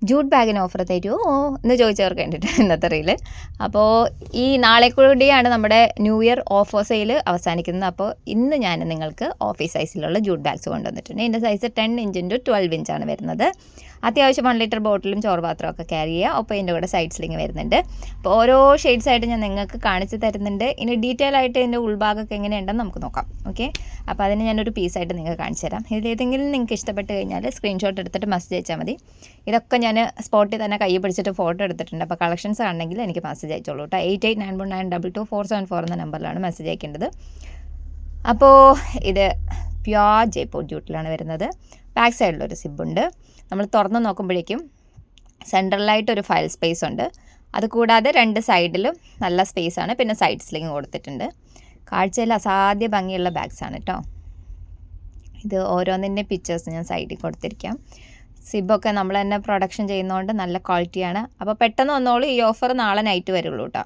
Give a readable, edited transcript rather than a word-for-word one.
Jute ബാഗിന് offer തരുമോ എന്ന് ചോദിച്ചവർക്ക് വേണ്ടിയിട്ട് ഇന്നത്തെ റീല്. അപ്പോൾ ഈ നാളെ കൂടിയാണ് നമ്മുടെ ന്യൂ ഇയർ ഓഫർ സെയിൽ അവസാനിക്കുന്നത്. അപ്പോൾ ഇന്ന് ഞാൻ നിങ്ങൾക്ക് ഓഫീസ് സൈസിലുള്ള ജൂട്ട് ബാഗ്സ് കൊണ്ടുവന്നിട്ടുണ്ട്. ഇതിൻ്റെ സൈസ് 10 ഇഞ്ച് × 12 ഇഞ്ചാണ് വരുന്നത്. അത്യാവശ്യം 1 ലിറ്റർ ബോട്ടിലും ചോറ് പാത്രമൊക്കെ ക്യാരി ചെയ്യുക. ഒപ്പം ഇതിൻ്റെ കൂടെ സൈഡ് സ്ലിങ് വരുന്നുണ്ട്. അപ്പോൾ ഓരോ ഷെയ്ഡ്സായിട്ട് ഞാൻ നിങ്ങൾക്ക് കാണിച്ച് തരുന്നുണ്ട്. ഇനി ഡീറ്റെയിൽ ആയിട്ട് ഇതിൻ്റെ ഉൾഭാഗമൊക്കെ എങ്ങനെയുണ്ടെന്ന് നമുക്ക് നോക്കാം. ഓക്കെ, അപ്പോൾ അതിന് ഞാനൊരു പീസായിട്ട് നിങ്ങൾക്ക് കാണിച്ചു തരാം. ഇതിലേതെങ്കിലും നിങ്ങൾക്ക് ഇഷ്ടപ്പെട്ട് കഴിഞ്ഞാൽ സ്ക്രീൻഷോട്ട് എടുത്തിട്ട് മെസ്സേജ് അയച്ചാൽ മതി. ഇതൊക്കെ ഞാൻ സ്പോട്ടിൽ തന്നെ കൈ പിടിച്ചിട്ട് ഫോട്ടോ എടുത്തിട്ടുണ്ട്. അപ്പോൾ കളക്ഷൻസ് ആണെങ്കിൽ എനിക്ക് മെസ്സേജ് അയച്ചോളൂ കേട്ടോ. 8891922474 എന്ന നമ്പറിലാണ് മെസ്സേജ് അയക്കേണ്ടത്. അപ്പോൾ ഇത് പ്യോർ ജയ്പൂർ ജൂട്ടിലാണ് വരുന്നത്. ബാക്ക് സൈഡിലൊരു സിബുണ്ട്. നമ്മൾ തുറന്ന് നോക്കുമ്പോഴേക്കും സെൻട്രലായിട്ടൊരു ഫയൽ സ്പേസ് ഉണ്ട്. അതുകൂടാതെ 2 സൈഡിലും നല്ല സ്പേസാണ്. പിന്നെ സൈഡ് സ്ലിങ് കൊടുത്തിട്ടുണ്ട്. കാഴ്ചയിൽ അസാധ്യ ഭംഗിയുള്ള ബാഗ്സാണ് കേട്ടോ. ഇത് ഓരോന്നിൻ്റെ പിക്ചേഴ്സ് ഞാൻ സൈഡിൽ കൊടുത്തിരിക്കാം. സിബൊക്കെ നമ്മൾ തന്നെ പ്രൊഡക്ഷൻ ചെയ്യുന്നതുകൊണ്ട് നല്ല ക്വാളിറ്റിയാണ്. അപ്പോൾ പെട്ടെന്ന് വന്നോളൂ. ഈ ഓഫർ നാളെ നൈറ്റ് വരുള്ളൂ കേട്ടോ.